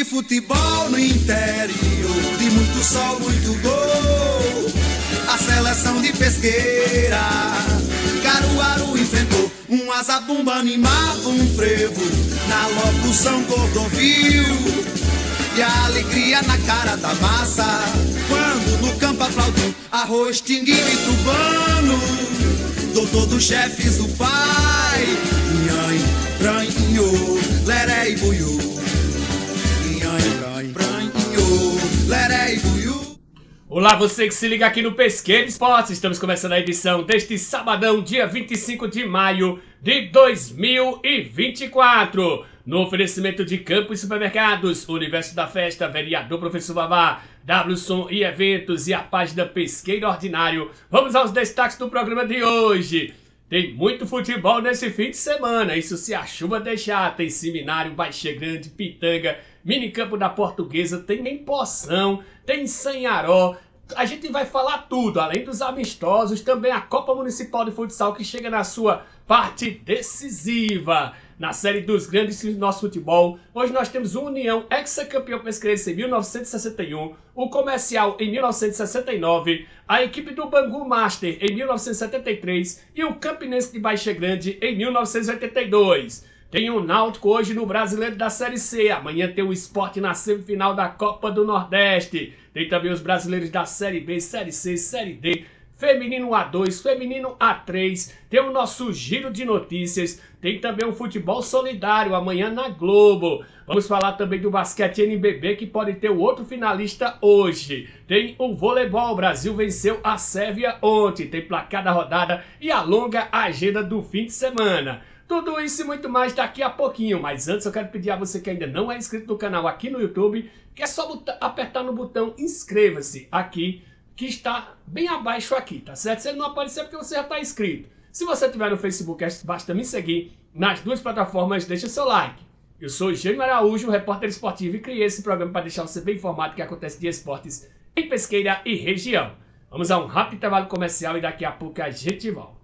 de futebol no interior, de muito sol, muito gol. A seleção de Pesqueira, Caruaru enfrentou um azabumba, animava um frevo na locução Cordovil. E a alegria na cara da massa, quando no campo aplaudiu arroz, tinguinho e tubano. Doutor dos chefes do pai, nhanhã, pranho, leré e buiú. Nhanhã, pranho, leré e buiú. Olá, você que se liga aqui no Pesqueira Esportes. Estamos começando a edição deste sabadão, dia 25 de maio de 2024. No oferecimento de Campos Supermercados, Universo da Festa, Vereador Professor Vavá, WSOM e Eventos e a página Pesqueira Ordinário. Vamos aos destaques do programa de hoje. Tem muito futebol nesse fim de semana, isso se a chuva deixar. Tem Seminário, Baixa Grande, Pitanga, Minicampo da Portuguesa, tem em Poção, tem Sanharó. A gente vai falar tudo, além dos amistosos, também a Copa Municipal de Futsal que chega na sua parte decisiva. Na série dos grandes do nosso futebol, hoje nós temos o União, ex-campeão pesqueirense em 1961, o Comercial em 1969, a equipe do Bangu Master em 1973 e o Campinense de Baixa Grande em 1982. Tem o Náutico hoje no Brasileiro da Série C, amanhã tem o Sport na semifinal da Copa do Nordeste. Tem também os brasileiros da Série B, Série C, Série D, Feminino A2, Feminino A3, tem o nosso giro de notícias, tem também o futebol solidário amanhã na Globo. Vamos falar também do basquete NBB que pode ter o outro finalista hoje. Tem o voleibol, o Brasil venceu a Sérvia ontem, tem placar da rodada e a longa agenda do fim de semana. Tudo isso e muito mais daqui a pouquinho, mas antes eu quero pedir a você que ainda não é inscrito no canal aqui no YouTube, que é só apertar no botão inscreva-se aqui, que está bem abaixo aqui, tá certo? Se ele não aparecer é porque você já está inscrito. Se você estiver no Facebook, basta me seguir nas duas plataformas, deixa seu like. Eu sou o Gênio Araújo, repórter esportivo, e criei esse programa para deixar você bem informado do que acontece de esportes em Pesqueira e região. Vamos a um rápido intervalo comercial e daqui a pouco a gente volta.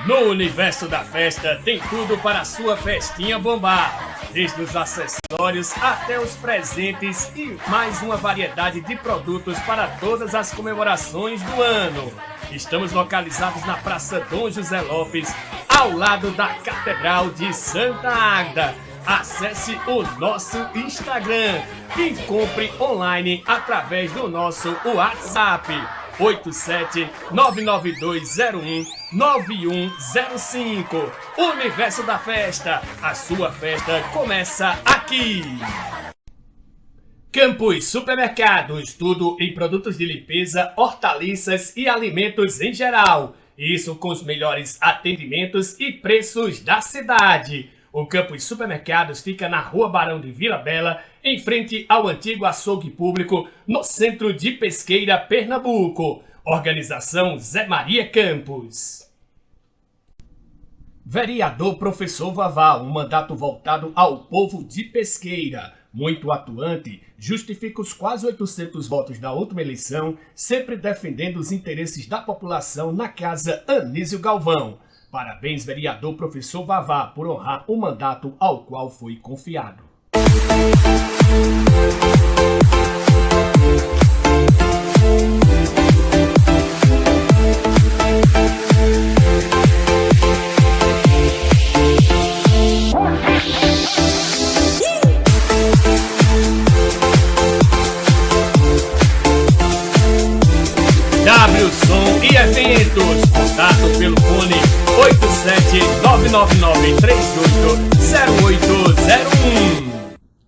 No Universo da Festa tem tudo para a sua festinha bombar. Desde os acessórios até os presentes e mais uma variedade de produtos para todas as comemorações do ano. Estamos localizados na Praça Dom José Lopes, ao lado da Catedral de Santa Águeda. Acesse o nosso Instagram e compre online através do nosso WhatsApp 87-99201-9105. Universo da Festa, a sua festa começa aqui. Campos Supermercados, tudo em produtos de limpeza, hortaliças e alimentos em geral. Isso com os melhores atendimentos e preços da cidade. O Campos Supermercados fica na Rua Barão de Vila Bela, em frente ao antigo açougue público, no centro de Pesqueira, Pernambuco. Organização Zé Maria Campos. Vereador Professor Vavá, um mandato voltado ao povo de Pesqueira. Muito atuante, justifica os quase 800 votos da última eleição, sempre defendendo os interesses da população na Casa Anísio Galvão. Parabéns, vereador Professor Vavá, por honrar o mandato ao qual foi confiado. WSOM e Eventos, contato pelo fone 87-999380801.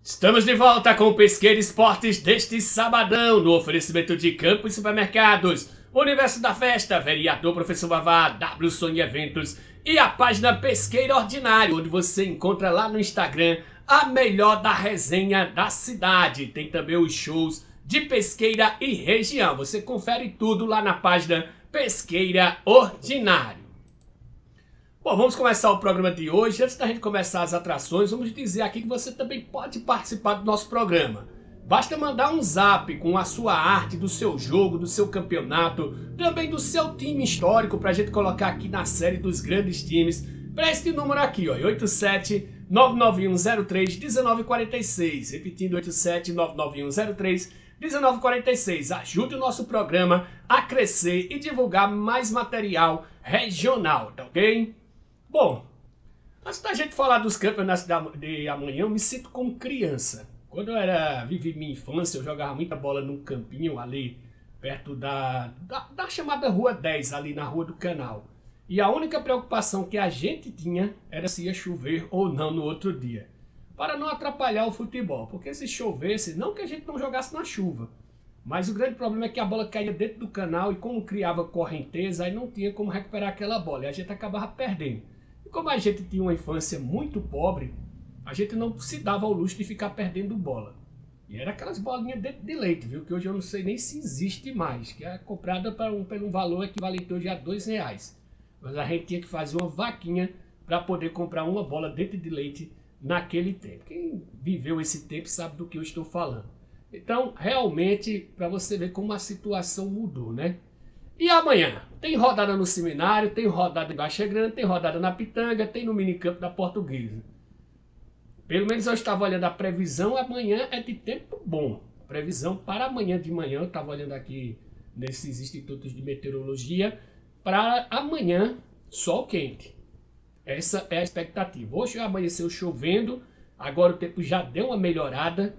Estamos de volta com o Pesqueira Esportes deste sabadão, no oferecimento de Campos Supermercados, Universo da Festa, Vereador Professor Vavá, WSOM e Eventos e a página Pesqueira Ordinário, onde você encontra lá no Instagram a melhor da resenha da cidade. Tem também os shows de Pesqueira e região. Você confere tudo lá na página Pesqueira Ordinário. Bom, vamos começar o programa de hoje. Antes da gente começar as atrações, vamos dizer aqui que você também pode participar do nosso programa. Basta mandar um zap com a sua arte, do seu jogo, do seu campeonato, também do seu time histórico, para a gente colocar aqui na série dos grandes times, para esse número aqui, ó, 99103-1946. Repetindo, 87-99103-1946. Ajude o nosso programa a crescer e divulgar mais material regional, tá ok? Bom, antes da gente falar dos campeonatos de amanhã, eu me sinto como criança. Quando eu vivi minha infância, eu jogava muita bola num campinho ali, perto da chamada Rua 10, ali na Rua do Canal. E a única preocupação que a gente tinha era se ia chover ou não no outro dia. Para não atrapalhar o futebol, porque se chovesse, não que a gente não jogasse na chuva. Mas o grande problema é que a bola caía dentro do canal e como criava correnteza, aí não tinha como recuperar aquela bola. E a gente acabava perdendo. E como a gente tinha uma infância muito pobre, a gente não se dava ao luxo de ficar perdendo bola. E era aquelas bolinhas dentro de leite, viu? Que hoje eu não sei nem se existe mais. Que é comprada por um valor equivalente hoje a R$2. Mas a gente tinha que fazer uma vaquinha para poder comprar uma bola dentro de leite naquele tempo. Quem viveu esse tempo sabe do que eu estou falando. Então, realmente, para você ver como a situação mudou, né? E amanhã? Tem rodada no Seminário, tem rodada em Baixa Grande, tem rodada na Pitanga, tem no minicampo da Portuguesa. Pelo menos eu estava olhando a previsão, amanhã é de tempo bom. Previsão para amanhã de manhã, eu estava olhando aqui nesses institutos de meteorologia, para amanhã, sol quente. Essa é a expectativa. Hoje amanheceu chovendo, agora o tempo já deu uma melhorada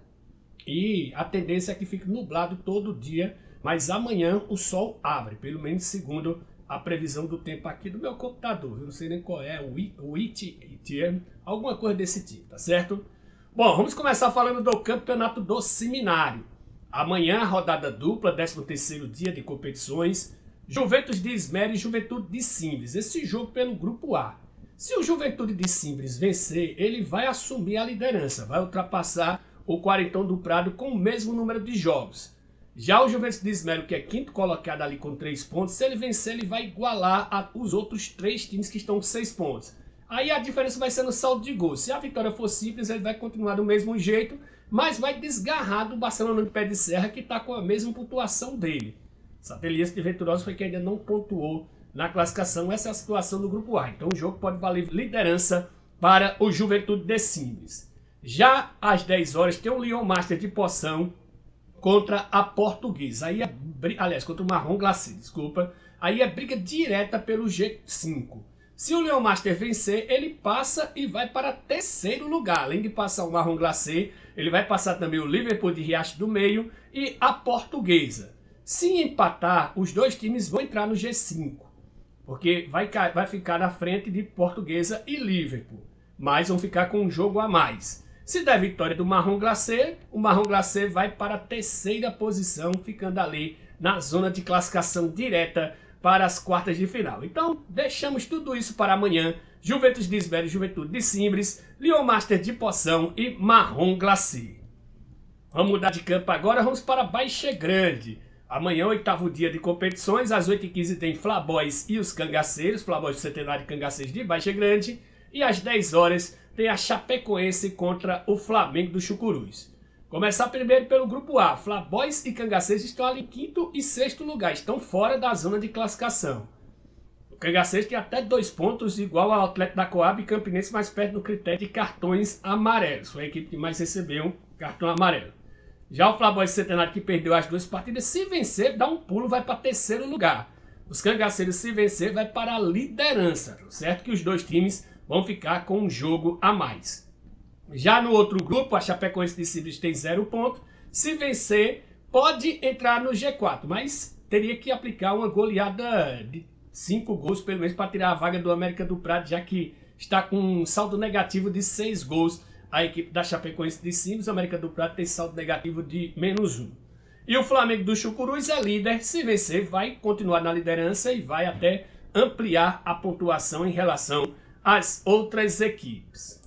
e a tendência é que fique nublado todo dia, mas amanhã o sol abre, pelo menos segundo a previsão do tempo aqui do meu computador. Eu não sei nem qual é, o ITM, alguma coisa desse tipo, tá certo? Bom, vamos começar falando do campeonato do Seminário. Amanhã, rodada dupla, 13º dia de competições, Juventus de Esmero e Juventude de Simbres. Esse jogo pelo grupo A. Se o Juventude de Simbres vencer, ele vai assumir a liderança, vai ultrapassar o Quarentão do Prado com o mesmo número de jogos. Já o Juventus de Esmero, que é quinto colocado ali com 3 pontos, se ele vencer, ele vai igualar os outros 3 times que estão com 6 pontos. Aí a diferença vai ser no saldo de gols. Se a vitória for simples, ele vai continuar do mesmo jeito, mas vai desgarrar do Barcelona de Pé de Serra, que está com a mesma pontuação dele. Sateliense de Venturosa foi que ainda não pontuou na classificação. Essa é a situação do grupo A. Então o jogo pode valer liderança para o Juventude de Simbres. Já às 10 horas tem o Leon Master de Poção contra a Portuguesa. Aí aliás, contra o Marrom Glacé, desculpa. Aí é briga direta pelo G5. Se o Leon Master vencer, ele passa e vai para 3º lugar. Além de passar o Marrom Glacé, ele vai passar também o Liverpool de Riacho do Meio e a Portuguesa. Se empatar, os dois times vão entrar no G5. Porque vai ficar na frente de Portuguesa e Liverpool. Mas vão ficar com um jogo a mais. Se der vitória do Marrom Glacé, o Marrom Glacé vai para a 3ª posição, ficando ali na zona de classificação direta para as quartas de final. Então, deixamos tudo isso para amanhã. Juventus de Esmero e Juventude de Simbres, Leon Master de Poção e Marrom Glacé. Vamos mudar de campo agora, vamos para Baixa Grande. Amanhã, 8º dia de competições, às 8h15 tem Flabóis e os Cangaceiros, Flabóis do Centenário e Cangaceiros de Baixa Grande. E às 10 horas tem a Chapecoense contra o Flamengo do Chucuruz. Começar primeiro pelo grupo A. Flabóis e Cangaceiros estão ali em 5º e 6º lugar, estão fora da zona de classificação. O Cangaceiros tem até 2 pontos, igual ao Atlético da Coab e Campinense, mais perto no critério de cartões amarelos. Foi a equipe que mais recebeu cartão amarelo. Já o Flabóis Centenário, que perdeu as 2 partidas, se vencer, dá um pulo, vai para 3º lugar. Os Cangaceiros, se vencer, vai para a liderança, certo? Que os dois times vão ficar com um jogo a mais. Já no outro grupo, a Chapecoense de Simbres tem 0 ponto. Se vencer, pode entrar no G4, mas teria que aplicar uma goleada de 5 gols, pelo menos, para tirar a vaga do América do Prado, já que está com um saldo negativo de 6 gols. A equipe da Chapecoense de Simbres, o América do Prado tem saldo negativo de -1. E o Flamengo do Chucuruz é líder. Se vencer, vai continuar na liderança e vai até ampliar a pontuação em relação às outras equipes.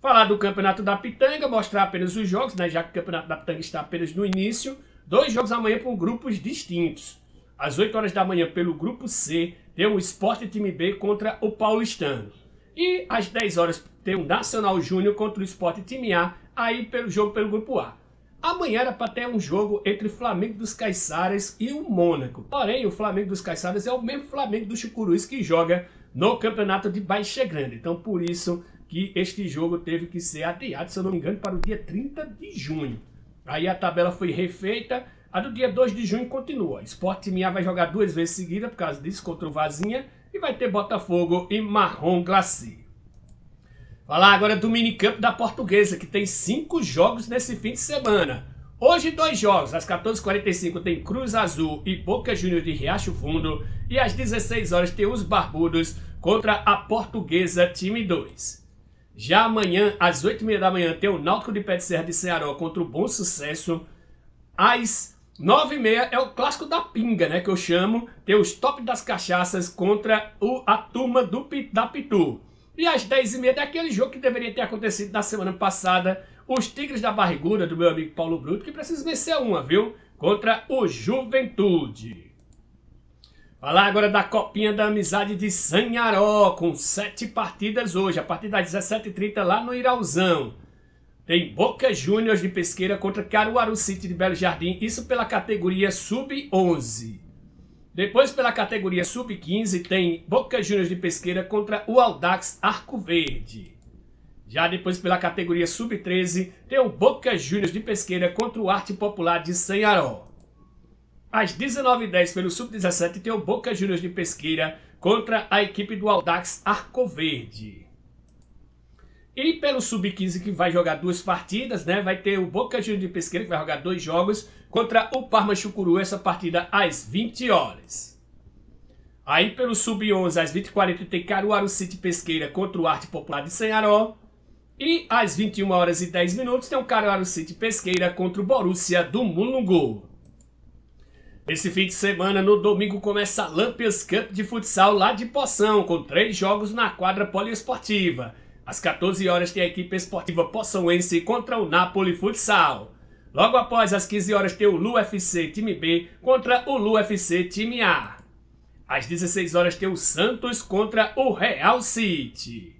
Falar do Campeonato da Pitanga, mostrar apenas os jogos, né, já que o Campeonato da Pitanga está apenas no início. 2 jogos amanhã por grupos distintos. Às 8 horas da manhã, pelo grupo C, tem o Sport Time B contra o Paulistano. E às 10 horas tem o Nacional Júnior contra o Sport Time A, aí pelo jogo pelo grupo A. Amanhã era para ter um jogo entre Flamengo dos Caiçaras e o Mônaco. Porém, o Flamengo dos Caiçaras é o mesmo Flamengo do Chucuruz que joga no Campeonato de Baixa Grande. Então, por isso, que este jogo teve que ser adiado, se eu não me engano, para o dia 30 de junho. Aí a tabela foi refeita, a do dia 2 de junho continua. Sport Time A vai jogar 2 vezes seguida por causa disso, contra o Vazinha, e vai ter Botafogo e Marrom Glacé. Falar agora do minicampo da Portuguesa, que tem 5 jogos nesse fim de semana. Hoje 2 jogos, às 14h45 tem Cruz Azul e Boca Juniors de Riacho Fundo, e às 16 horas tem os Barbudos contra a Portuguesa time 2. Já amanhã, às 8h30 da manhã, tem o Náutico de Pé de Serra de Ceará contra o Bom Sucesso. Às 9h30 é o clássico da pinga, né, que eu chamo, tem os top das cachaças contra a turma da Pitu. E às 10h30 é aquele jogo que deveria ter acontecido na semana passada, os Tigres da Barriguda, do meu amigo Paulo Bruto, que precisa vencer uma, viu? Contra o Juventude. Falar agora da Copinha da Amizade de Sanharó, com 7 partidas hoje, a partir das 17h30 lá no Irauzão. Tem Boca Juniors de Pesqueira contra Caruaru City de Belo Jardim, isso pela categoria Sub-11. Depois, pela categoria Sub-15, tem Boca Juniors de Pesqueira contra o Audax Arco Verde. Já depois, pela categoria Sub-13, tem o Boca Juniors de Pesqueira contra o Arte Popular de Sanharó. Às 19h10, pelo Sub-17, tem o Boca Juniors de Pesqueira contra a equipe do Audax Arco Verde. E pelo Sub-15, que vai jogar 2 partidas, né? Vai ter o Boca Juniors de Pesqueira, que vai jogar 2 jogos, contra o Parma Chucuru, essa partida às 20 horas. Aí pelo Sub-11, às 20h40, tem Caruaru City Pesqueira contra o Arte Popular de Sanharó. E às 21h10 tem o Caruaru City Pesqueira contra o Borussia do Mulungu. Esse fim de semana, no domingo, começa a Lampions Cup de futsal lá de Poção, com 3 jogos na quadra poliesportiva. Às 14 horas tem a equipe esportiva poçãoense contra o Napoli Futsal. Logo após, às 15 horas, tem o Lu FC time B contra o Lu FC time A. Às 16 horas tem o Santos contra o Real City.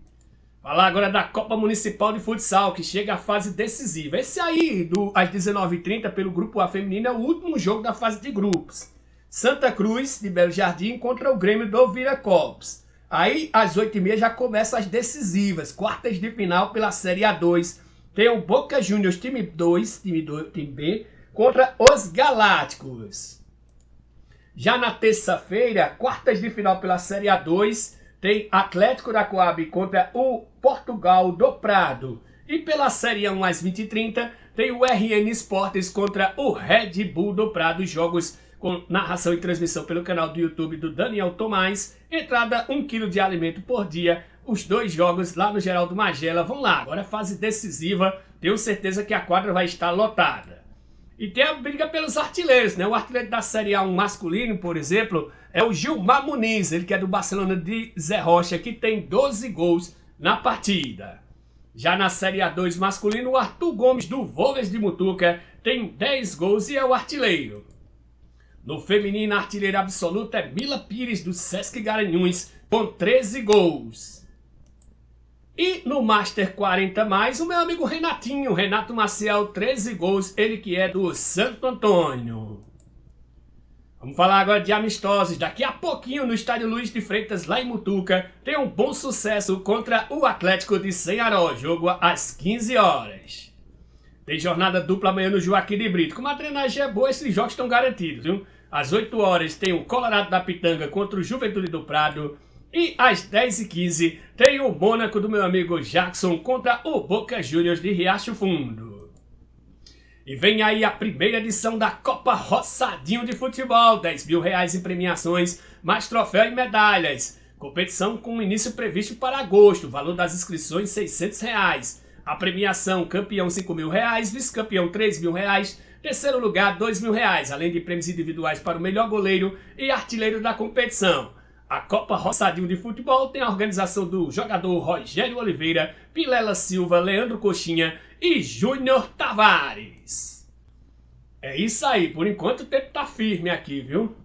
Falar agora da Copa Municipal de Futsal, que chega à fase decisiva. Esse aí, às 19h30, pelo Grupo A feminino, é o último jogo da fase de grupos. Santa Cruz, de Belo Jardim, contra o Grêmio do Viracopos. Aí, às 8h30, já começam as decisivas. Quartas de final pela Série A2. Tem o Boca Juniors, time B, contra os Galácticos. Já na terça-feira, quartas de final pela Série A2, tem Atlético da Coab contra o Portugal do Prado. E pela Série A1 às 20h30, tem o RN Esportes contra o Red Bull do Prado. Jogos com narração e transmissão pelo canal do YouTube do Daniel Tomás. Entrada 1 kg de alimento por dia. Os 2 jogos lá no Geraldo Magela vão lá. Agora fase decisiva, tenho certeza que a quadra vai estar lotada. E tem a briga pelos artilheiros, né? O artilheiro da Série A1 masculino, por exemplo, é o Gilmar Muniz, ele que é do Barcelona de Zé Rocha, que tem 12 gols na partida. Já na Série A2 masculino, o Arthur Gomes do Vôleis de Mutuca tem 10 gols e é o artilheiro. No feminino, a artilheira absoluta é Mila Pires do Sesc Garanhuns, com 13 gols. E no Master 40+, o meu amigo Renatinho, Renato Maciel, 13 gols, ele que é do Santo Antônio. Vamos falar agora de amistosos. Daqui a pouquinho, no Estádio Luiz de Freitas, lá em Mutuca, tem um Bom Sucesso contra o Atlético de Sanharó, jogo às 15 horas. Tem jornada dupla amanhã no Joaquim de Brito. Como a drenagem é boa, esses jogos estão garantidos, viu? Às 8 horas tem o Colorado da Pitanga contra o Juventude do Prado. E às 10h15 tem o Mônaco do meu amigo Jackson contra o Boca Juniors de Riacho Fundo. E vem aí a primeira edição da Copa Roçadinho de Futebol. R$10.000 em premiações, mais troféu e medalhas. Competição com início previsto para agosto. Valor das inscrições R$600. A premiação, campeão R$5.000, vice-campeão R$3.000, terceiro lugar R$2.000, além de prêmios individuais para o melhor goleiro e artilheiro da competição. A Copa Roçadinho de Futebol tem a organização do jogador Rogério Oliveira, Pilela Silva, Leandro Coxinha e Júnior Tavares. É isso aí, por enquanto o tempo tá firme aqui, viu?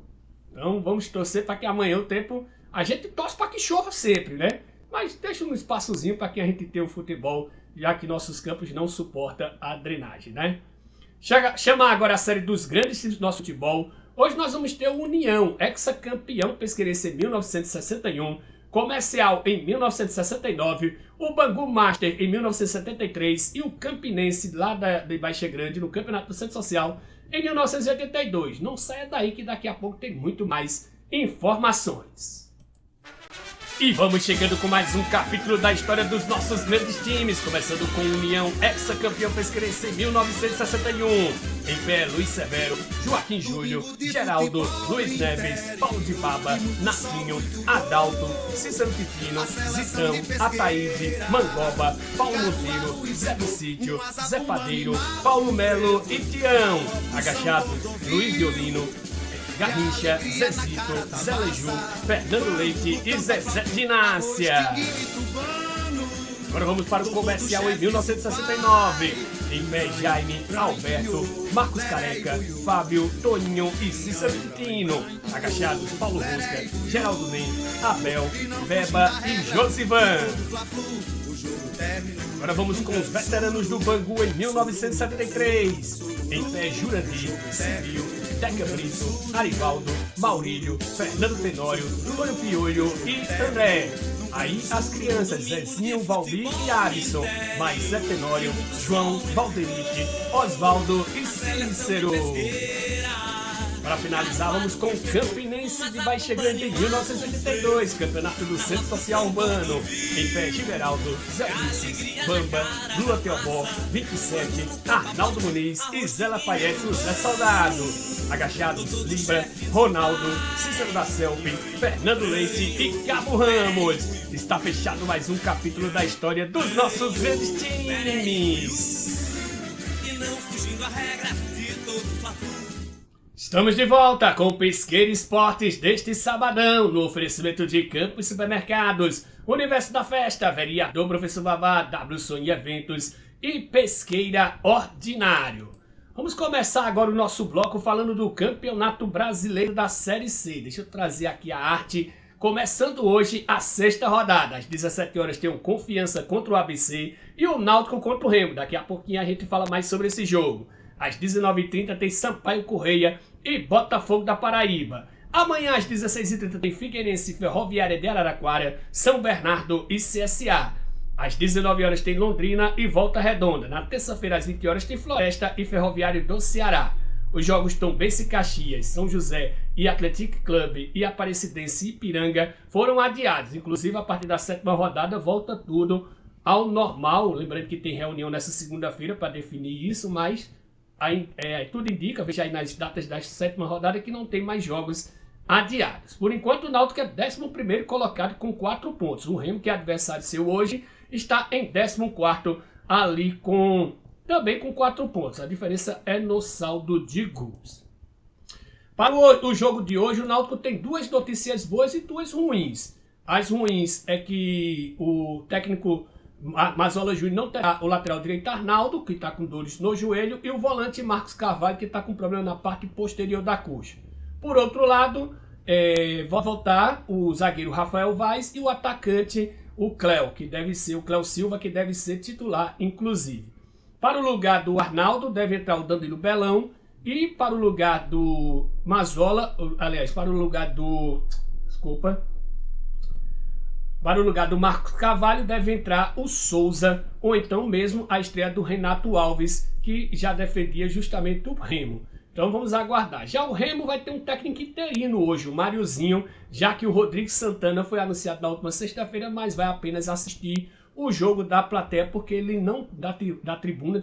Então vamos torcer para que amanhã o tempo... A gente torce para que chova sempre, né? Mas deixa um espaçozinho para que a gente tenha o futebol, já que nossos campos não suportam a drenagem, né? Chama agora a série dos grandes times do nosso futebol. Hoje nós vamos ter o União, ex-campeão pesqueirense em 1961, Comercial em 1969, o Bangu Master em 1973 e o Campinense lá de Baixa Grande no Campeonato do Centro Social em 1982. Não saia daí que daqui a pouco tem muito mais informações. E vamos chegando com mais um capítulo da história dos nossos grandes times, começando com União, ex-campeão pesqueirense em 1961. Em pé, Luiz Severo, Joaquim Júlio, Geraldo, Luiz Neves, Paulo de Baba, Natinho, Adalto, Cícero Pepino, Zitão, Ataíde, Mangoba, Paulo Monteiro, Zé do Sítio, Zé Padeiro, Paulo Melo e Tião. Agachados, Luiz Violino, Garrincha, Zezito, Zé Leju, Fernando Leite e Zezé de Inácia. Agora vamos para o comercial em 1969. Em pé, Jaime, Alberto, Marcos Careca, Fábio, Toninho e Cícero Tino. Agachados, Paulo Rusca, Geraldo Nem, Abel, Beba e Josivan. Agora vamos com os veteranos do Bangu em 1973. Em pé, Jurandir, Civil, Teca Brito, Arivaldo, Maurílio, Fernando Tenório, Antônio Piolho e André. Aí as crianças, Zezinho, Valdir e Alisson, mais Zé Tenório, João, Valderite, Osvaldo e Cícero. Para finalizar, vamos com o Campinense de Baixa Grande em 1982, Campeonato do Centro Social Urbano. Em pé, Giveraldo, Zé Ulisses, Bamba, Lula Teobó, 27, Arnaldo Muniz e Zé Lafayette, o Zé Soldado. Agachados, Libra, Ronaldo, Cícero da Selfie, Fernando Leite e Cabo Ramos. Está fechado mais um capítulo da história dos nossos grandes times. E não fugindo a regra de todo Fla-Flu. Estamos de volta com o Pesqueira Esportes deste sabadão, no oferecimento de Campos Supermercados, Universo da Festa, Vereador Professor Vavá, WSON e Eventos e Pesqueira Ordinário. Vamos começar agora o nosso bloco falando do Campeonato Brasileiro da Série C. Deixa eu trazer aqui a arte. Começando hoje a sexta rodada. Às 17 horas tem o Confiança contra o ABC e o Náutico contra o Remo. Daqui a pouquinho a gente fala mais sobre esse jogo. Às 19h30 tem Sampaio Correia e Botafogo da Paraíba. Amanhã às 16h30 tem Figueirense e Ferroviária de Araraquara, São Bernardo e CSA. Às 19 horas tem Londrina e Volta Redonda. Na terça-feira às 20 horas tem Floresta e Ferroviário do Ceará. Os jogos Tombense e Caxias, São José e Athletic Club e Aparecidense e Ipiranga foram adiados. Inclusive a partir da 7ª rodada volta tudo ao normal. Lembrando que tem reunião nessa segunda-feira para definir isso, mas tudo indica, veja aí nas datas da 7ª rodada, que não tem mais jogos adiados. Por enquanto o Náutico é 11º colocado com 4 pontos. O Remo, que é adversário seu hoje, está em 14º ali também com 4 pontos. A diferença é no saldo de gols. Para o jogo de hoje, o Náutico tem 2 notícias boas e 2 ruins. As ruins é que o técnico Mazola Júnior não terá o lateral direito Arnaldo, que está com dores no joelho, e o volante Marcos Carvalho, que está com problema na parte posterior da coxa. Por outro lado, vai voltar o zagueiro Rafael Vaz e o atacante o Cléo Silva, que deve ser titular, inclusive. Para o lugar do Arnaldo, deve entrar o Danilo Belão. E para o lugar do Mazola, para o lugar do Marcos Carvalho, deve entrar o Souza, ou então mesmo a estreia do Renato Alves, que já defendia justamente o Remo. Então vamos aguardar. Já o Remo vai ter um técnico interino hoje, o Máriozinho, já que o Rodrigo Santana foi anunciado na última sexta-feira, mas vai apenas assistir o jogo da plateia, porque ele não da tribuna,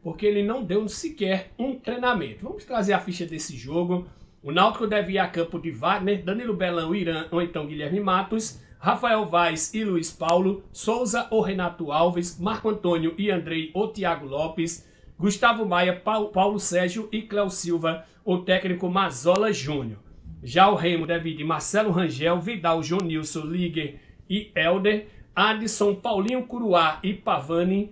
porque ele não deu sequer um treinamento. Vamos trazer a ficha desse jogo. O Náutico deve ir a campo de Wagner, Danilo Belão, Irã, ou então Guilherme Matos, Rafael Vaz e Luiz Paulo, Souza ou Renato Alves, Marco Antônio e Andrei ou Thiago Lopes, Gustavo Maia, Paulo Sérgio e Cléo Silva, o técnico Mazola Júnior. Já o Remo deve ir de Marcelo Rangel, Vidal, Jonilson, Liger e Helder, Adson, Paulinho Curuá e Pavani,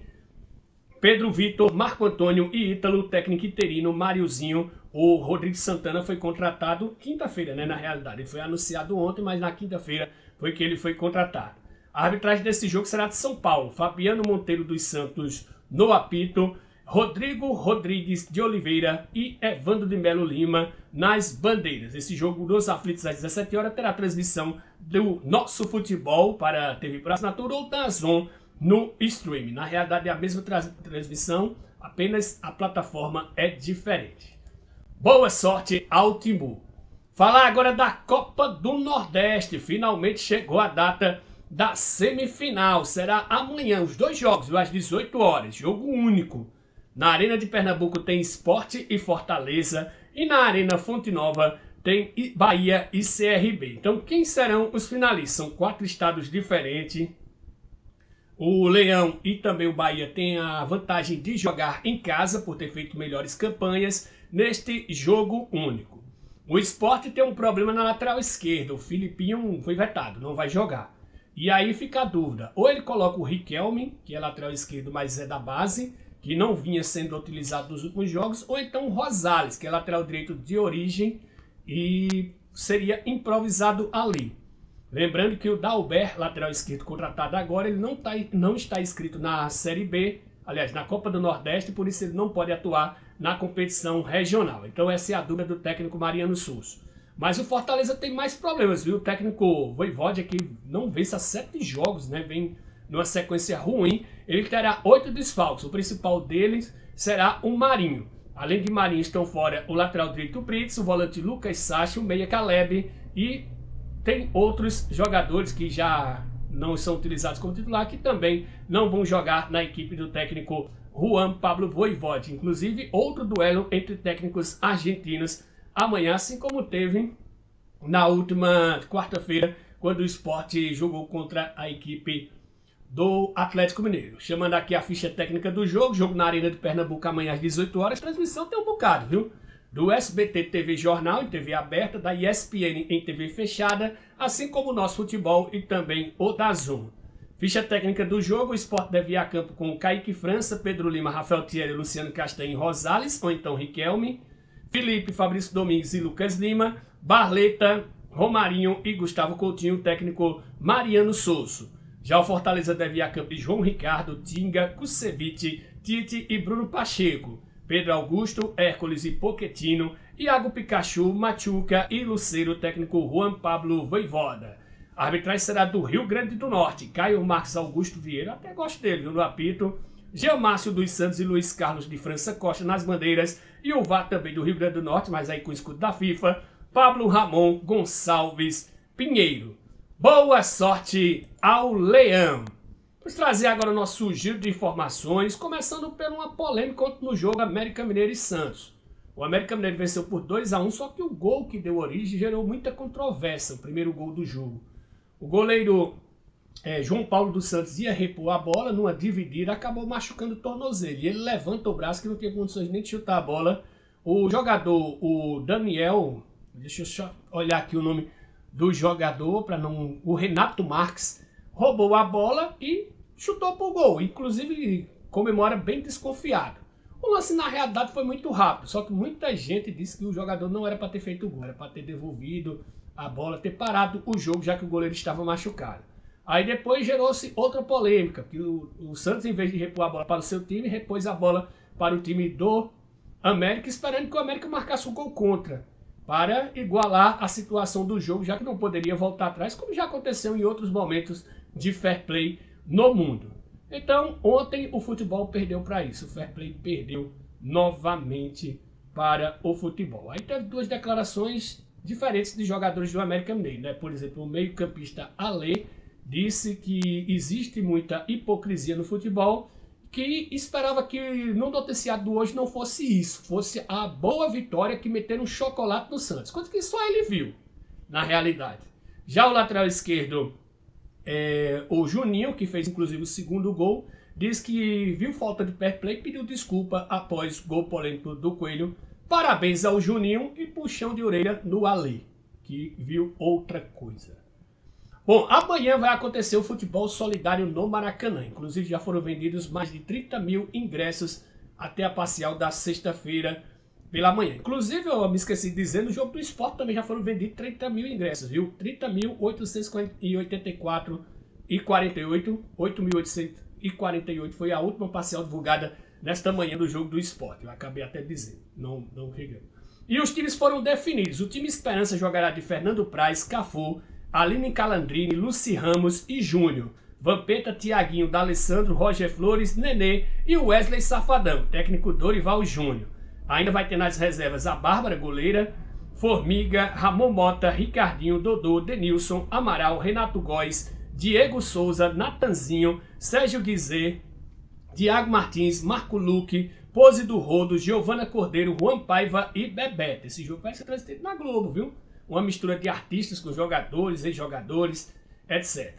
Pedro Vitor, Marco Antônio e Ítalo, técnico interino Máriozinho. O Rodrigo Santana foi contratado quinta-feira, né? Na realidade, ele foi anunciado ontem, mas na quinta-feira foi que ele foi contratado. A arbitragem desse jogo será de São Paulo. Fabiano Monteiro dos Santos no apito, Rodrigo Rodrigues de Oliveira e Evandro de Melo Lima nas bandeiras. Esse jogo dos aflitos às 17 horas terá transmissão do Nosso Futebol para a TV por assinatura ou da Zon no streaming. Na realidade é a mesma transmissão, apenas a plataforma é diferente. Boa sorte ao Timbu. Falar agora da Copa do Nordeste. Finalmente chegou a data da semifinal. Será amanhã, os dois jogos, às 18 horas. Jogo único. Na Arena de Pernambuco tem Sport e Fortaleza. E na Arena Fonte Nova tem Bahia e CRB. Então, quem serão os finalistas? São 4 estados diferentes. O Leão e também o Bahia têm a vantagem de jogar em casa por ter feito melhores campanhas neste jogo único. O Sport tem um problema na lateral esquerda. O Filipinho foi vetado, não vai jogar. E aí fica a dúvida. Ou ele coloca o Riquelme, que é lateral esquerdo, mas é da base, que não vinha sendo utilizado nos últimos jogos, ou então o Rosales, que é lateral direito de origem e seria improvisado ali. Lembrando que o Dalber, lateral esquerdo contratado agora, ele não está inscrito na Série B, aliás, na Copa do Nordeste, por isso ele não pode atuar na competição regional. Então essa é a dúvida do técnico Mariano Souza. Mas o Fortaleza tem mais problemas, viu? O técnico Voivoda que não vence há 7 jogos, né? Vem numa sequência ruim. Ele terá 8 desfalques. O principal deles será o Marinho. Além de Marinho estão fora o lateral direito Brits, o volante Lucas Sacha, o meia Caleb e tem outros jogadores que já não são utilizados como titular, que também não vão jogar na equipe do técnico Juan Pablo Voivoda. Inclusive, outro duelo entre técnicos argentinos amanhã, assim como teve na última quarta-feira, quando o Sport jogou contra a equipe do Atlético Mineiro. Chamando aqui a ficha técnica do jogo na Arena de Pernambuco amanhã às 18 horas, transmissão tem um bocado, viu? Do SBT TV Jornal em TV aberta, da ESPN em TV fechada, assim como o Nosso Futebol e também o DAZN. Ficha técnica do jogo: o Sport deve ir a campo com Kaique França, Pedro Lima, Rafael Thierry, Luciano Castanho e Rosales, ou então Riquelme, Felipe, Fabrício Domingues e Lucas Lima, Barleta, Romarinho e Gustavo Coutinho, o técnico Mariano Souza. Já o Fortaleza deve ir a campo de João Ricardo, Tinga, Kusevich, Tite e Bruno Pacheco, Pedro Augusto, Hércules e Pochettino, Iago Pikachu, Machuca e Luceiro, técnico Juan Pablo Voivoda. A arbitragem será do Rio Grande do Norte, Caio Marques Augusto Vieira, até gosto dele, viu, no apito, Geomárcio dos Santos e Luiz Carlos de França Costa nas bandeiras, e o VAR também do Rio Grande do Norte, mas aí com o escudo da FIFA, Pablo Ramon Gonçalves Pinheiro. Boa sorte ao Leão! Vamos trazer agora o nosso giro de informações, começando por uma polêmica no jogo América Mineiro e Santos. O América Mineiro venceu por 2-1, só que o gol que deu origem gerou muita controvérsia, o primeiro gol do jogo. O goleiro João Paulo dos Santos ia repor a bola numa dividida, acabou machucando o tornozelo. E ele levanta o braço que não tinha condições nem de chutar a bola. O jogador, o Daniel, deixa eu só olhar aqui o nome do jogador, para não... O Renato Marques roubou a bola e chutou pro gol. Inclusive comemora bem desconfiado. O lance na realidade foi muito rápido, só que muita gente disse que o jogador não era para ter feito o gol, era para ter devolvido a bola, ter parado o jogo, já que o goleiro estava machucado. Aí depois gerou-se outra polêmica, que o Santos, em vez de repor a bola para o seu time, repôs a bola para o time do América, esperando que o América marcasse o gol contra, para igualar a situação do jogo, já que não poderia voltar atrás, como já aconteceu em outros momentos de fair play no mundo. Então, ontem o futebol perdeu para isso, o fair play perdeu novamente para o futebol. Aí teve 2 declarações diferentes de jogadores do América Mineiro, né? Por exemplo, o meio-campista Alê disse que existe muita hipocrisia no futebol, que esperava que no noticiado de hoje não fosse isso, fosse a boa vitória que meteram um chocolate no Santos, coisa que só ele viu, na realidade. Já o lateral esquerdo, o Juninho, que fez inclusive o segundo gol, diz que viu falta de fair play e pediu desculpa após o gol polêmico do Coelho. Parabéns ao Juninho e puxão de orelha no Alê, que viu outra coisa. Bom, amanhã vai acontecer o futebol solidário no Maracanã. Inclusive já foram vendidos mais de 30 mil ingressos até a parcial da sexta-feira pela manhã. Inclusive, eu me esqueci de dizer, no jogo do Sport também já foram vendidos 30 mil ingressos, viu? 30.884 e 48, 8.848 foi a última parcial divulgada nesta manhã do jogo do Sport. Eu acabei até dizendo, não chegando. E os times foram definidos. O time Esperança jogará de Fernando Praz, Cafu, Aline Calandrini, Luci Ramos e Júnior. Vampeta, Tiaguinho, D'Alessandro, Roger Flores, Nenê e Wesley Safadão, técnico Dorival Júnior. Ainda vai ter nas reservas a Bárbara, goleira, Formiga, Ramon Mota, Ricardinho, Dodô, Denilson, Amaral, Renato Góes, Diego Souza, Natanzinho, Sérgio Guizê, Diago Martins, Marco Luque, Pose do Rodo, Giovana Cordeiro, Juan Paiva e Bebeto. Esse jogo vai ser transmitido na Globo, viu? Uma mistura de artistas com jogadores, ex-jogadores, etc.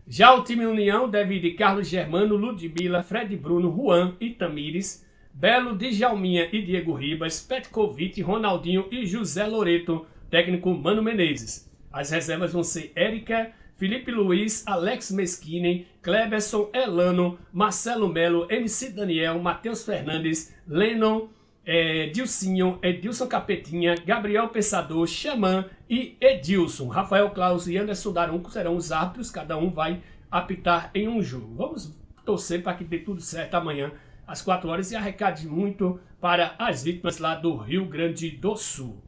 Já o time União deve ir de Carlos Germano, Ludmila, Fred Bruno, Juan e Tamires, Belo, Djalminha e Diego Ribas, Petkovic, Ronaldinho e José Loreto, técnico Mano Menezes. As reservas vão ser Érica, Felipe Luiz, Alex Mesquinen, Kleberson, Elano, Marcelo Melo, MC Daniel, Matheus Fernandes, Lennon, Dilcinho, Edilson Capetinha, Gabriel Pensador, Xamã e Edilson. Rafael Claus e Anderson Daronco serão os árbitros, cada um vai apitar em um jogo. Vamos torcer para que dê tudo certo amanhã às 4 horas e arrecade muito para as vítimas lá do Rio Grande do Sul.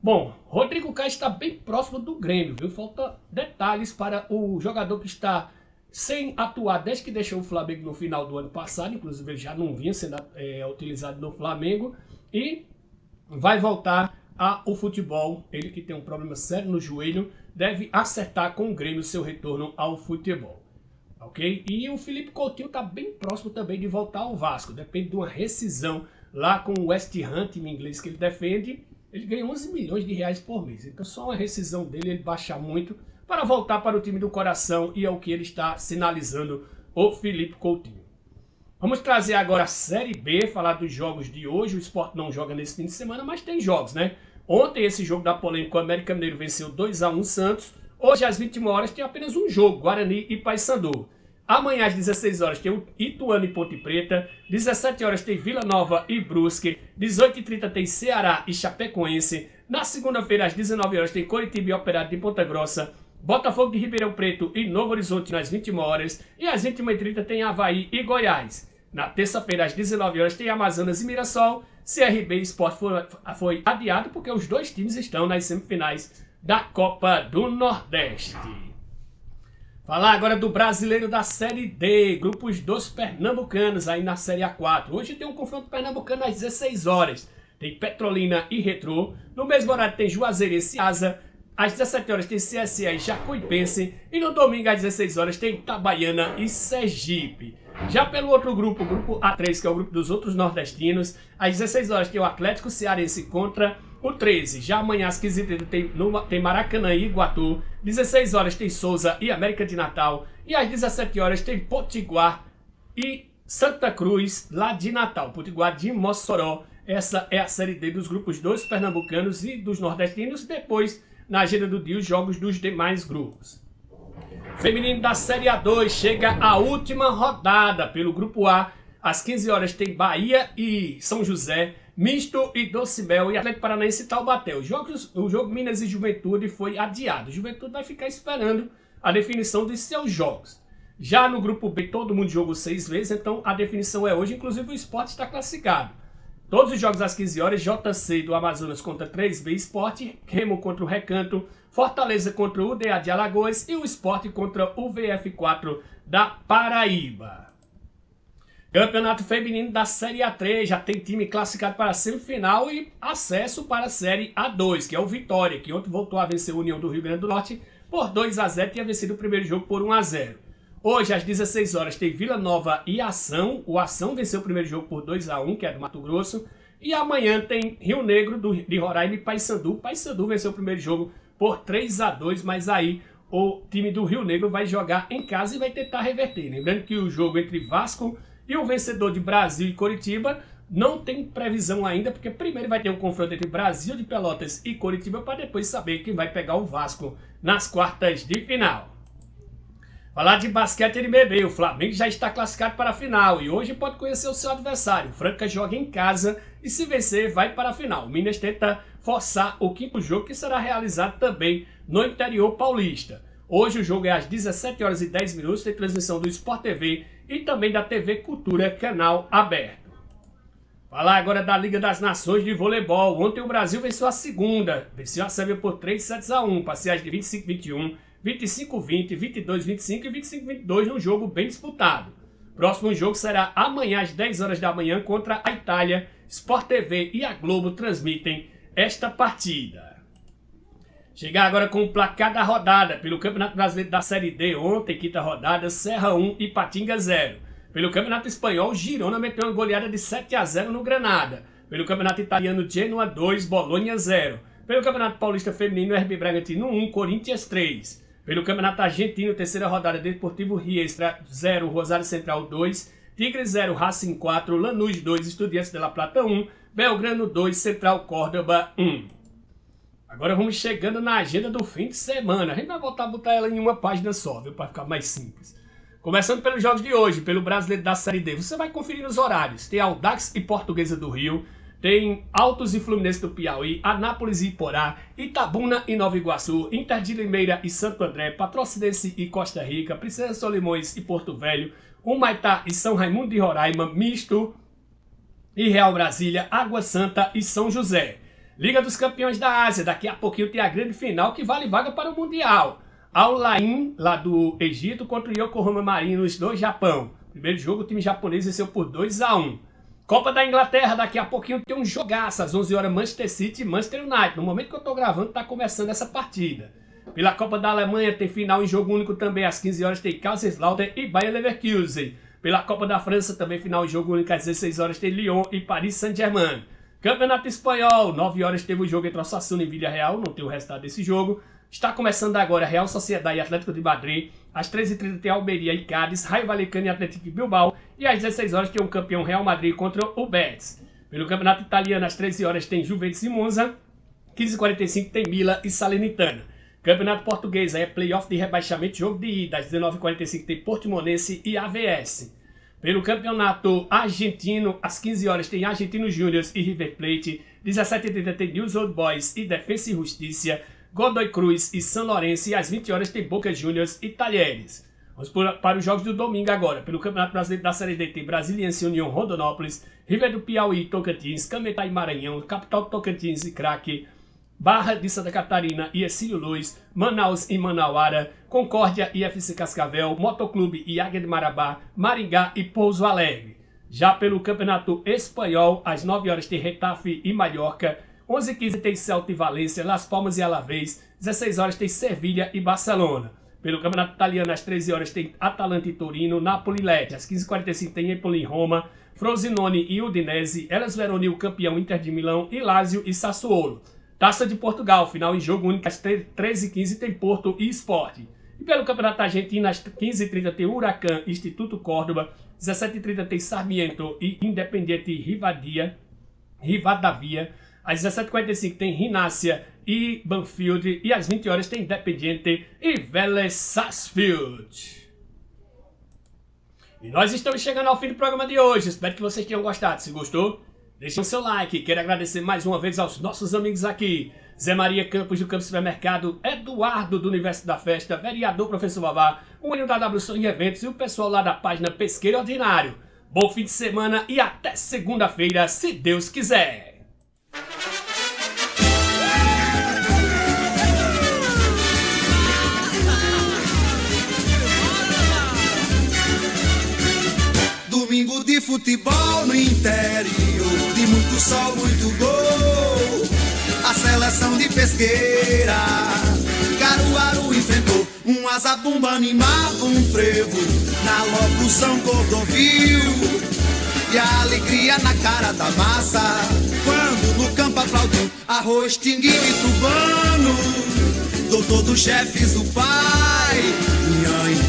Bom, Rodrigo Caio está bem próximo do Grêmio, viu? Falta detalhes para o jogador que está sem atuar desde que deixou o Flamengo no final do ano passado, inclusive ele já não vinha sendo utilizado no Flamengo, e vai voltar ao futebol. Ele que tem um problema sério no joelho, deve acertar com o Grêmio seu retorno ao futebol. Ok? E o Felipe Coutinho está bem próximo também de voltar ao Vasco, depende de uma rescisão lá com o West Ham, time inglês que ele defende. Ele ganha 11 milhões de reais por mês, então só uma rescisão dele, ele baixar muito para voltar para o time do coração, e é o que ele está sinalizando, o Felipe Coutinho. Vamos trazer agora a Série B, falar dos jogos de hoje. O Sport não joga nesse fim de semana, mas tem jogos, né? Ontem esse jogo da polêmica, o América Mineiro venceu 2-1 Santos. Hoje às 21 horas tem apenas um jogo, Guarani e Paysandu. Amanhã às 16 horas tem o Ituano e Ponte Preta, 17 horas tem Vila Nova e Brusque, 18h30 tem Ceará e Chapecoense, na segunda-feira às 19 horas tem Coritiba e Operário de Ponta Grossa, Botafogo de Ribeirão Preto e Novo Horizonte nas 21 horas, e às 21h30 tem Avaí e Goiás. Na terça-feira às 19 horas tem Amazonas e Mirassol. CRB e Sport foi adiado porque os dois times estão nas semifinais da Copa do Nordeste. Falar agora do brasileiro da Série D, grupos dos pernambucanos aí na Série A4. Hoje tem um confronto pernambucano às 16 horas. Tem Petrolina e Retrô. No mesmo horário tem Juazeirense e Asa. Às 17 horas tem CSA e Jacuipense. E no domingo às 16 horas tem Itabaiana e Sergipe. Já pelo outro grupo, o grupo A3, que é o grupo dos outros nordestinos, às 16 horas tem o Atlético Cearense contra o 13. Já amanhã às 15h30 tem Maracanã e Iguatu. 16 horas tem Souza e América de Natal. E às 17 horas tem Potiguar e Santa Cruz, lá de Natal. Potiguar de Mossoró. Essa é a Série D dos grupos dos pernambucanos e dos nordestinos. Depois, na agenda do dia, os jogos dos demais grupos. Feminino da Série A2 chega a última rodada pelo Grupo A. Às 15 horas tem Bahia e São José, Misto e Docimel e Atlético Paranaense e Taubaté. O jogo Minas e Juventude foi adiado. Juventude vai ficar esperando a definição dos seus jogos. Já no Grupo B, todo mundo jogou 6 vezes, então a definição é hoje. Inclusive o Sport está classificado. Todos os jogos às 15 horas, JC do Amazonas contra 3B Sport, Remo contra o Recanto, Fortaleza contra o UDA de Alagoas e o Sport contra o VF4 da Paraíba. Campeonato Feminino da Série A3, já tem time classificado para a semifinal e acesso para a Série A2, que é o Vitória, que ontem voltou a vencer a União do Rio Grande do Norte por 2-0, tinha vencido o primeiro jogo por 1-0. Hoje, às 16 horas, tem Vila Nova e Ação. O Ação venceu o primeiro jogo por 2-1, que é do Mato Grosso. E amanhã tem Rio Negro de Roraima e Paysandu. Paysandu venceu o primeiro jogo por 3-2, mas aí o time do Rio Negro vai jogar em casa e vai tentar reverter. Lembrando que o jogo entre Vasco e o vencedor de Brasil e Coritiba não tem previsão ainda, porque primeiro vai ter um confronto entre Brasil de Pelotas e Coritiba para depois saber quem vai pegar o Vasco nas quartas de final. Falar de basquete NBB, o Flamengo já está classificado para a final e hoje pode conhecer o seu adversário. O Franca joga em casa e se vencer vai para a final. O Minas tenta forçar o quinto jogo que será realizado também no interior paulista. Hoje o jogo é às 17 horas e 10 minutos, tem transmissão do Sport TV e também da TV Cultura, canal aberto. Falar agora da Liga das Nações de Voleibol. Ontem o Brasil venceu a segunda, venceu a Sérvia por 3-1, parciais de 25-21, 25-20, 22-25 e 25-22 num jogo bem disputado. Próximo jogo será amanhã às 10 horas da manhã contra a Itália. Sport TV e a Globo transmitem esta partida. Chegar agora com o placar da rodada. Pelo Campeonato Brasileiro da Série D, ontem, quinta rodada, Serra 1 e Patinga 0. Pelo Campeonato Espanhol, Girona meteu uma goleada de 7-0 no Granada. Pelo Campeonato Italiano, Genoa 2, Bolonha 0. Pelo Campeonato Paulista Feminino, RB Bragantino 1, Corinthians 3. Pelo Campeonato Argentino, terceira rodada, Deportivo Riestra 0, Rosário Central 2, Tigre 0, Racing 4, Lanús 2, Estudiantes de La Plata 1, Belgrano 2, Central Córdoba 1. Agora vamos chegando na agenda do fim de semana. A gente vai voltar a botar ela em uma página só, viu? Para ficar mais simples. Começando pelos jogos de hoje, pelo Brasileiro da Série D. Você vai conferir nos horários. Tem Audax e Portuguesa do Rio. Tem Altos e Fluminense do Piauí, Anápolis e Iporá, Itabuna e Nova Iguaçu, Inter de Limeira e Santo André, Patrocinense e Costa Rica, Princesa Solimões e Porto Velho, Humaitá e São Raimundo de Roraima, Misto e Real Brasília, Água Santa e São José. Liga dos Campeões da Ásia, daqui a pouquinho tem a grande final que vale vaga para o Mundial. Al Lain, lá do Egito, contra o Yokohama Marinos do Japão. Primeiro jogo, o time japonês venceu por 2-1. Copa da Inglaterra, daqui a pouquinho tem um jogaço, às 11 horas, Manchester City e Manchester United. No momento que eu tô gravando, tá começando essa partida. Pela Copa da Alemanha, tem final em jogo único também, às 15 horas tem Kaiserslautern e Bayer Leverkusen. Pela Copa da França, também final em jogo único, às 16 horas tem Lyon e Paris Saint-Germain. Campeonato Espanhol, 9 horas teve o jogo entre Osasuna e Villarreal, não tem o resultado desse jogo. Está começando agora Real Sociedade e Atlético de Madrid. Às 13h30 tem Almeria e Cádiz, Raio Vallecano e Atlético de Bilbao. E às 16 horas tem um campeão Real Madrid contra o Betis. Pelo Campeonato Italiano, às 13 horas tem Juventus e Monza. 15h45 tem Milan e Salernitana. Campeonato Português, aí é playoff de rebaixamento, jogo de ida. Às 19h45 tem Portimonense e AVS. Pelo Campeonato Argentino, às 15 horas tem Argentinos Júniors e River Plate. 17h30 tem News Old Boys e Defensa e Justiça. Godoy Cruz e São Lourenço, e às 20 horas tem Boca Juniors e Talheres. Vamos para os jogos do domingo agora. Pelo Campeonato Brasileiro da Série D tem Brasiliense e União Rondonópolis, River do Piauí e Tocantins, Cametá e Maranhão, Capital do Tocantins e Craque, Barra de Santa Catarina e Ercílio Luz, Manaus e Manauara, Concórdia e FC Cascavel, Motoclube e Águia de Marabá, Maringá e Pouso Alegre. Já pelo Campeonato Espanhol, às 9 horas tem Retafe e Mallorca, 11h15 tem Celta e Valência, Las Palmas e Alavés, 16 horas tem Sevilha e Barcelona. Pelo Campeonato Italiano, às 13 horas tem Atalanta e Torino, Napoli e Lecce, às 15h45 tem Empoli e Roma, Frosinone e Udinese, Hellas Verona e o campeão Inter de Milão, e Lazio e Sassuolo. Taça de Portugal, final em jogo único, às 13h15 tem Porto e Sport. E pelo Campeonato Argentino, às 15h30 tem Huracan e Instituto Córdoba, 17h30 tem Sarmiento e Independiente Rivadavia, às 17h45 tem Rinácia e Banfield, e às 20 horas tem Independiente e Vélez Sarsfield. E nós estamos chegando ao fim do programa de hoje, espero que vocês tenham gostado. Se gostou, deixe o seu like. Quero agradecer mais uma vez aos nossos amigos aqui: Zé Maria Campos do Campo Supermercado, Eduardo do Universo da Festa, vereador Professor Vavá, o Menino da WSON em Eventos e o pessoal lá da página Pesqueiro Ordinário. Bom fim de semana e até segunda-feira, se Deus quiser. Domingo de futebol no interior, de muito sol, muito gol. A seleção de Pesqueira, Caruaru enfrentou um azabumba, animava um frevo na locução Cordovil. E a alegria na cara da massa, quando no campo aplaudiu Arroz, Tinguinho e Tubano, doutor dos chefes, o pai, Nhanha.